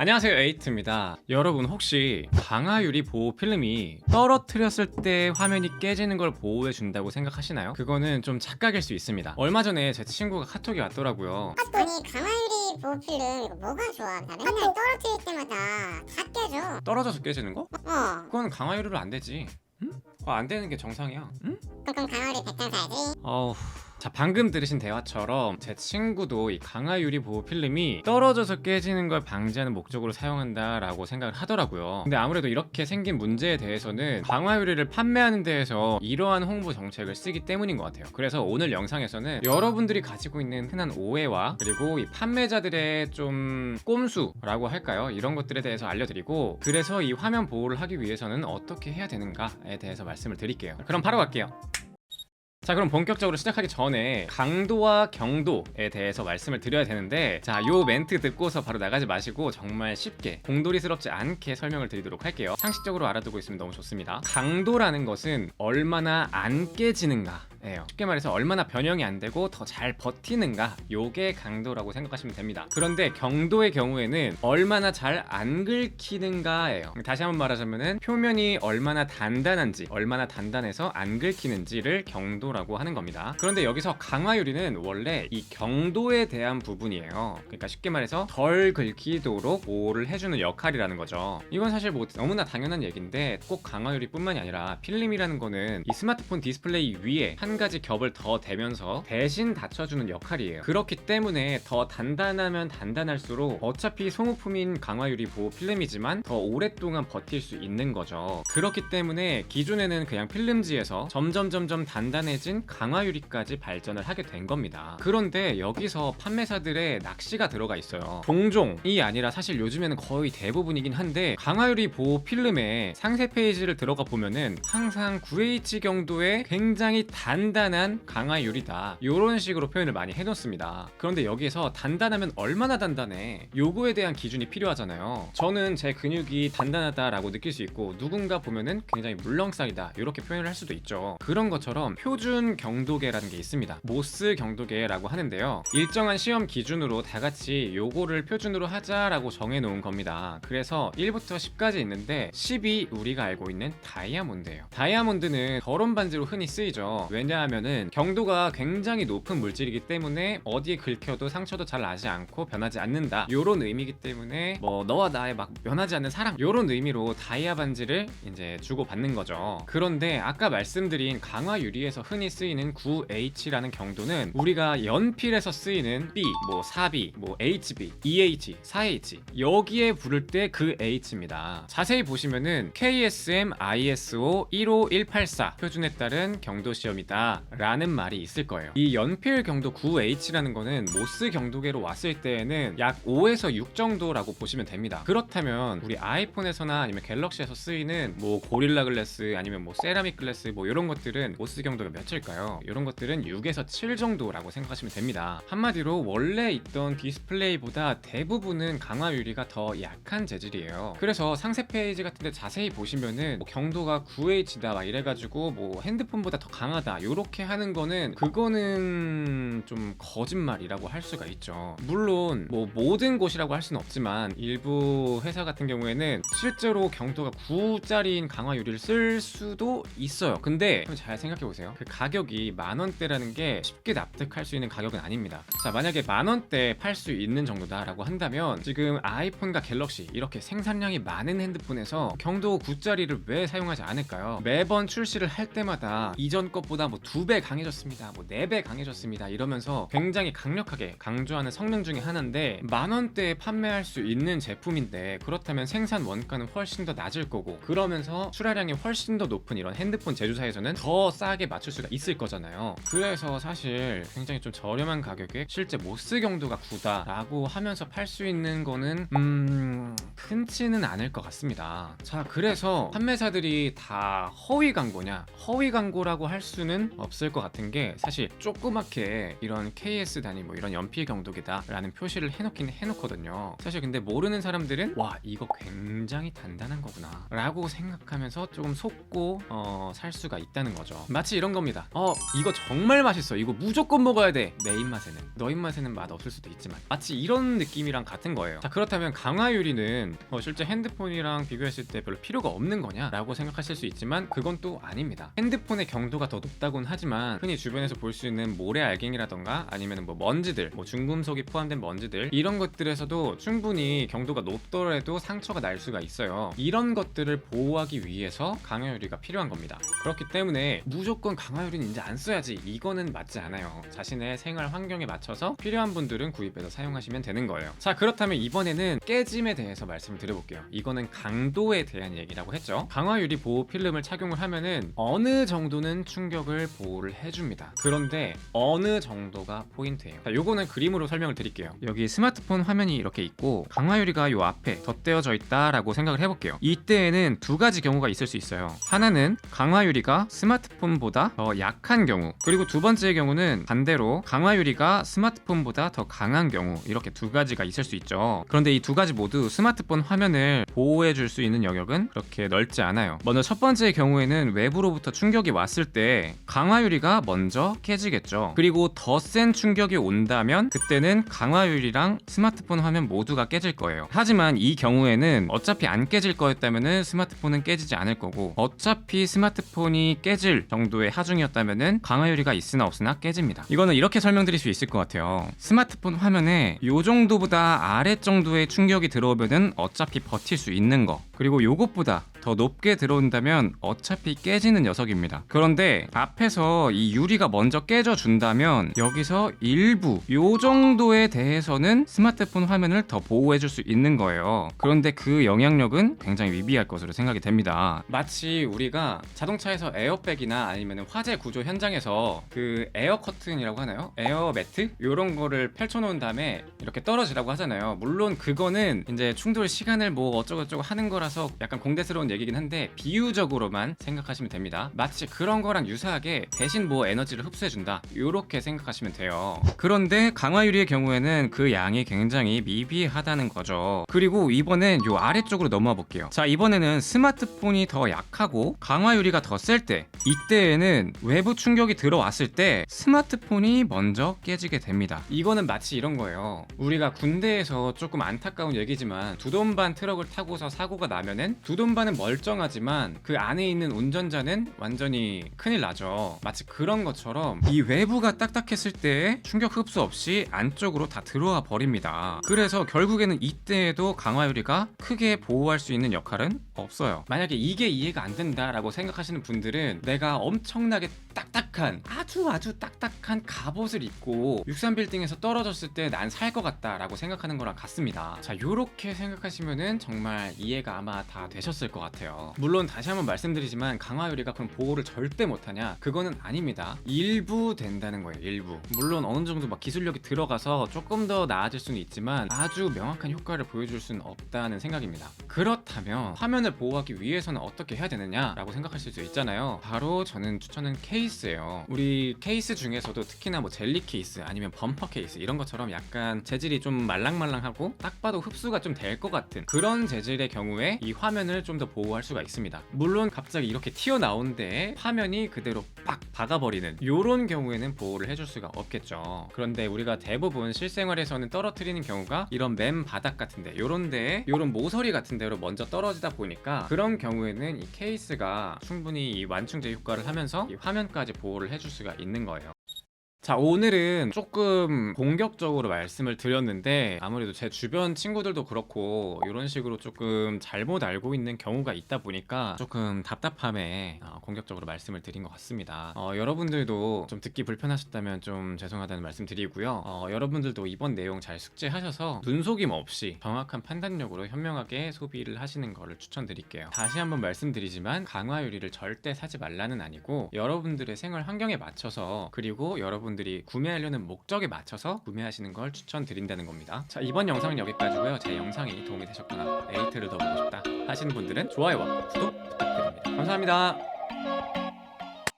안녕하세요, 에이트입니다. 여러분 혹시 강화유리 보호 필름이 떨어뜨렸을 때 화면이 깨지는 걸 보호해 준다고 생각하시나요? 그거는 좀 착각일 수 있습니다. 얼마 전에 제 친구가 카톡이 왔더라고요. 아니 강화유리 보호필름 이거 뭐가 좋아? 나 맨날 떨어뜨릴 때마다 다 깨져. 떨어져서 깨지는 거? 어. 그건 강화유리로 안 되지. 응? 그거 안 되는 게 정상이야. 응? 그럼 강화유리 100장 사야지. 어우. 자, 방금 들으신 대화처럼 제 친구도 이 강화유리 보호 필름이 떨어져서 깨지는 걸 방지하는 목적으로 사용한다라고 생각을 하더라고요. 근데 아무래도 이렇게 생긴 문제에 대해서는 강화유리를 판매하는 데에서 이러한 홍보 정책을 쓰기 때문인 것 같아요. 그래서 오늘 영상에서는 여러분들이 가지고 있는 흔한 오해와 그리고 이 판매자들의 좀 꼼수라고 할까요? 이런 것들에 대해서 알려드리고, 그래서 이 화면 보호를 하기 위해서는 어떻게 해야 되는가에 대해서 말씀을 드릴게요. 그럼 바로 갈게요. 자, 그럼 본격적으로 시작하기 전에 강도와 경도에 대해서 말씀을 드려야 되는데, 자, 요 멘트 듣고서 바로 나가지 마시고 정말 쉽게 공돌이스럽지 않게 설명을 드리도록 할게요. 상식적으로 알아두고 있으면 너무 좋습니다. 강도라는 것은 얼마나 안 깨지는가 예요. 쉽게 말해서 얼마나 변형이 안 되고 더 잘 버티는가, 요게 강도라고 생각하시면 됩니다. 그런데 경도의 경우에는 얼마나 잘 안 긁히는가예요. 다시 한번 말하자면은 표면이 얼마나 단단한지, 얼마나 단단해서 안 긁히는지를 경도라고 하는 겁니다. 그런데 여기서 강화유리는 원래 이 경도에 대한 부분이에요. 그러니까 쉽게 말해서 덜 긁히도록 보호를 해주는 역할이라는 거죠. 이건 사실 뭐 너무나 당연한 얘기인데, 꼭 강화유리뿐만이 아니라 필름이라는 거는 이 스마트폰 디스플레이 위에 한 가지 겹을 더 대면서 대신 받쳐주는 역할이에요. 그렇기 때문에 더 단단하면 단단할수록 어차피 소모품인 강화유리 보호 필름이지만 더 오랫동안 버틸 수 있는 거죠. 그렇기 때문에 기존에는 그냥 필름지에서 점점 단단해진 강화유리까지 발전을 하게 된 겁니다. 그런데 여기서 판매사들의 낚시가 들어가 있어요. 종종이 아니라 사실 요즘에는 거의 대부분이긴 한데, 강화유리 보호 필름의 상세 페이지를 들어가 보면은 항상 9H 경도의 굉장히 단단한 강화유리다, 이런 식으로 표현을 많이 해놓습니다. 그런데 여기에서 단단하면 얼마나 단단해, 요거에 대한 기준이 필요하잖아요. 저는 제 근육이 단단하다라고 느낄 수 있고, 누군가 보면은 굉장히 물렁살이다 이렇게 표현을 할 수도 있죠. 그런 것처럼 표준 경도계라는 게 있습니다. 모스 경도계라고 하는데요, 일정한 시험 기준으로 다 같이 요거를 표준으로 하자라고 정해놓은 겁니다. 그래서 1부터 10까지 있는데 10이 우리가 알고 있는 다이아몬드예요. 다이아몬드는 결혼 반지로 흔히 쓰이죠. 왜냐하면은 경도가 굉장히 높은 물질이기 때문에 어디에 긁혀도 상처도 잘 나지 않고 변하지 않는다, 요런 의미이기 때문에 뭐 너와 나의 막 변하지 않는 사랑, 요런 의미로 다이아 반지를 이제 주고받는 거죠. 그런데 아까 말씀드린 강화유리에서 흔히 쓰이는 9H라는 경도는 우리가 연필에서 쓰이는 B, 뭐 4B, 뭐 HB, EH, 4H 여기에 부를 때 그 H입니다. 자세히 보시면은 KSM ISO 15184 표준에 따른 경도 시험이다 라는 말이 있을 거예요. 이 연필 경도 9H라는 거는 모스 경도계로 왔을 때에는 약 5에서 6 정도라고 보시면 됩니다. 그렇다면 우리 아이폰에서나 아니면 갤럭시에서 쓰이는 뭐 고릴라 글래스 아니면 뭐 세라믹 글래스 뭐 이런 것들은 모스 경도가 몇일까요? 이런 것들은 6에서 7 정도라고 생각하시면 됩니다. 한마디로 원래 있던 디스플레이보다 대부분은 강화유리가 더 약한 재질이에요. 그래서 상세 페이지 같은데 자세히 보시면은 뭐 경도가 9H다 막 이래가지고 뭐 핸드폰보다 더 강하다 요렇게 하는 거는, 그거는 좀 거짓말이라고 할 수가 있죠. 물론 뭐 모든 곳이라고 할 수는 없지만 일부 회사 같은 경우에는 실제로 경도가 9짜리인 강화유리를 쓸 수도 있어요. 근데 잘 생각해보세요. 그 가격이 만원대라는 게 쉽게 납득할 수 있는 가격은 아닙니다. 자, 만약에 만원대에 팔 수 있는 정도다 라고 한다면 지금 아이폰과 갤럭시 이렇게 생산량이 많은 핸드폰에서 경도 9짜리를 왜 사용하지 않을까요? 매번 출시를 할 때마다 이전 것보다 뭐 2배 강해졌습니다, 뭐 4배 강해졌습니다 이러면서 굉장히 강력하게 강조하는 성능 중에 하나인데, 만원대에 판매할 수 있는 제품인데 그렇다면 생산 원가는 훨씬 더 낮을 거고, 그러면서 출하량이 훨씬 더 높은 이런 핸드폰 제조사에서는 더 싸게 맞출 수가 있을 거잖아요. 그래서 사실 굉장히 좀 저렴한 가격에 실제 모스 경도가 9다 라고 하면서 팔 수 있는 거는 흔치는 않을 것 같습니다. 자, 그래서 판매사들이 다 허위 광고냐? 허위 광고라고 할 수는 필요는 없을 것 같은 게, 사실 조그맣게 이런 KS 단위 뭐 이런 연필 경도기다 라는 표시를 해놓긴 해놓거든요. 사실 근데 모르는 사람들은 와 이거 굉장히 단단한 거구나 라고 생각하면서 조금 속고 살 수가 있다는 거죠. 마치 이런 겁니다. 이거 정말 맛있어, 이거 무조건 먹어야 돼. 내 입맛에는, 너 입맛에는 맛 없을 수도 있지만, 마치 이런 느낌이랑 같은 거예요. 자, 그렇다면 강화유리는 실제 핸드폰이랑 비교했을 때 별로 필요가 없는 거냐 라고 생각하실 수 있지만, 그건 또 아닙니다. 핸드폰의 경도가 더 높다고는 하지만 흔히 주변에서 볼 수 있는 모래 알갱이라던가 아니면 뭐 먼지들, 뭐 중금속이 포함된 먼지들, 이런 것들에서도 충분히 경도가 높더라도 상처가 날 수가 있어요. 이런 것들을 보호하기 위해서 강화유리가 필요한 겁니다. 그렇기 때문에 무조건 강화유리는 이제 안 써야지, 이거는 맞지 않아요. 자신의 생활 환경에 맞춰서 필요한 분들은 구입해서 사용하시면 되는 거예요. 자, 그렇다면 이번에는 깨짐에 대해서 말씀을 드려볼게요. 이거는 강도에 대한 얘기라고 했죠. 강화유리 보호 필름을 착용을 하면은 어느 정도는 충격을 보호를 해줍니다. 그런데 어느 정도가 포인트예요. 자, 요거는 그림으로 설명을 드릴게요. 여기 스마트폰 화면이 이렇게 있고 강화유리가 요 앞에 덧대어져 있다라고 생각을 해볼게요. 이때에는 두 가지 경우가 있을 수 있어요. 하나는 강화유리가 스마트폰보다 더 약한 경우, 그리고 두 번째의 경우는 반대로 강화유리가 스마트폰보다 더 강한 경우, 이렇게 두 가지가 있을 수 있죠. 그런데 이 두 가지 모두 스마트폰 화면을 보호해 줄 수 있는 영역은 그렇게 넓지 않아요. 먼저 첫 번째의 경우에는 외부로부터 충격이 왔을 때 강화유리가 먼저 깨지겠죠. 그리고 더 센 충격이 온다면 그때는 강화유리랑 스마트폰 화면 모두가 깨질 거예요. 하지만 이 경우에는 어차피 안 깨질 거였다면은 스마트폰은 깨지지 않을 거고, 어차피 스마트폰이 깨질 정도의 하중이었다면은 강화유리가 있으나 없으나 깨집니다. 이거는 이렇게 설명드릴 수 있을 것 같아요. 스마트폰 화면에 요 정도보다 아래 정도의 충격이 들어오면은 어차피 버틸 수 있는 거, 그리고 요것보다 더 높게 들어온다면 어차피 깨지는 녀석입니다. 그런데 앞에서 이 유리가 먼저 깨져 준다면 여기서 일부 요 정도에 대해서는 스마트폰 화면을 더 보호해 줄 수 있는 거예요. 그런데 그 영향력은 굉장히 미비할 것으로 생각이 됩니다. 마치 우리가 자동차에서 에어백이나 아니면 화재 구조 현장에서 그 에어 커튼이라고 하나요? 에어 매트? 요런 거를 펼쳐놓은 다음에 이렇게 떨어지라고 하잖아요. 물론 그거는 이제 충돌 시간을 뭐 어쩌고저쩌고 하는 거라서 약간 공대스러운 얘기긴 한데, 비유적으로만 생각하시면 됩니다. 마치 그런 거랑 유사하게 대신 뭐 에너지를 흡수해준다, 요렇게 생각하시면 돼요. 그런데 강화유리의 경우에는 그 양이 굉장히 미비하다는 거죠. 그리고 이번엔 요 아래쪽으로 넘어와 볼게요. 자, 이번에는 스마트폰이 더 약하고 강화유리가 더 셀 때, 이때에는 외부 충격이 들어왔을 때 스마트폰이 먼저 깨지게 됩니다. 이거는 마치 이런 거예요. 우리가 군대에서 조금 안타까운 얘기지만 두 돈 반 트럭을 타고서 사고가 나면은 두 돈 반은 멀쩡하지만 그 안에 있는 운전자는 완전히 큰일 나죠. 마치 그런 것처럼 이 외부가 딱딱했을 때 충격 흡수 없이 안쪽으로 다 들어와 버립니다. 그래서 결국에는 이때에도 강화유리가 크게 보호할 수 있는 역할은 없어요. 만약에 이게 이해가 안 된다라고 생각하시는 분들은 내가 엄청나게 딱딱한, 아주 딱딱한 갑옷을 입고 63빌딩에서 떨어졌을 때 난 살 것 같다라고 생각하는 거랑 같습니다. 자, 요렇게 생각하시면은 정말 이해가 아마 다 되셨을 것 같아요. 물론 다시 한번 말씀드리지만 강화유리가 그럼 보호를 절대 못하냐? 그거는 아닙니다. 일부 된다는 거예요. 일부. 물론 어느 정도 막 기술력이 들어가서 조금 더 나아질 수는 있지만 아주 명확한 효과를 보여줄 수는 없다는 생각입니다. 그렇다면 화면을 보호하기 위해서는 어떻게 해야 되느냐라고 생각하실 수 있잖아요. 바로 저는 추천은 케이스예요. 우리 케이스 중에서도 특히나 뭐 젤리 케이스 아니면 범퍼 케이스 이런 것처럼 약간 재질이 좀 말랑말랑하고 딱 봐도 흡수가 좀 될 것 같은 그런 재질의 경우에 이 화면을 좀 더 보호할 수가 있습니다. 물론 갑자기 이렇게 튀어나온 데에 화면이 그대로 빡 박아버리는 요런 경우에는 보호를 해줄 수가 없겠죠. 그런데 우리가 대부분 실생활에서는 떨어뜨리는 경우가 이런 맨 바닥 같은데, 요런 데에 요런 모서리 같은 데로 먼저 떨어지다 보니까 그런 경우에는 이 케이스가 충분히 이 완충제 효과를 하면서 이 화면까지 보호를 해줄 수가 있는 거예요. 자, 오늘은 조금 공격적으로 말씀을 드렸는데 아무래도 제 주변 친구들도 그렇고 이런 식으로 조금 잘못 알고 있는 경우가 있다 보니까 조금 답답함에 공격적으로 말씀을 드린 것 같습니다. 여러분들도 좀 듣기 불편하셨다면 좀 죄송하다는 말씀 드리고요. 여러분들도 이번 내용 잘 숙지하셔서 눈속임 없이 정확한 판단력으로 현명하게 소비를 하시는 거를 추천드릴게요. 다시 한번 말씀드리지만 강화유리를 절대 사지 말라는 아니고, 여러분들의 생활 환경에 맞춰서, 그리고 여러분들이 구매하려는 목적에 맞춰서 구매하시는 걸 추천드린다는 겁니다. 자, 이번 영상은 여기까지고요. 제 영상이 도움이 되셨거나 에이트를 더 보고 싶다 하시는 분들은 좋아요와 구독 부탁드립니다. 감사합니다.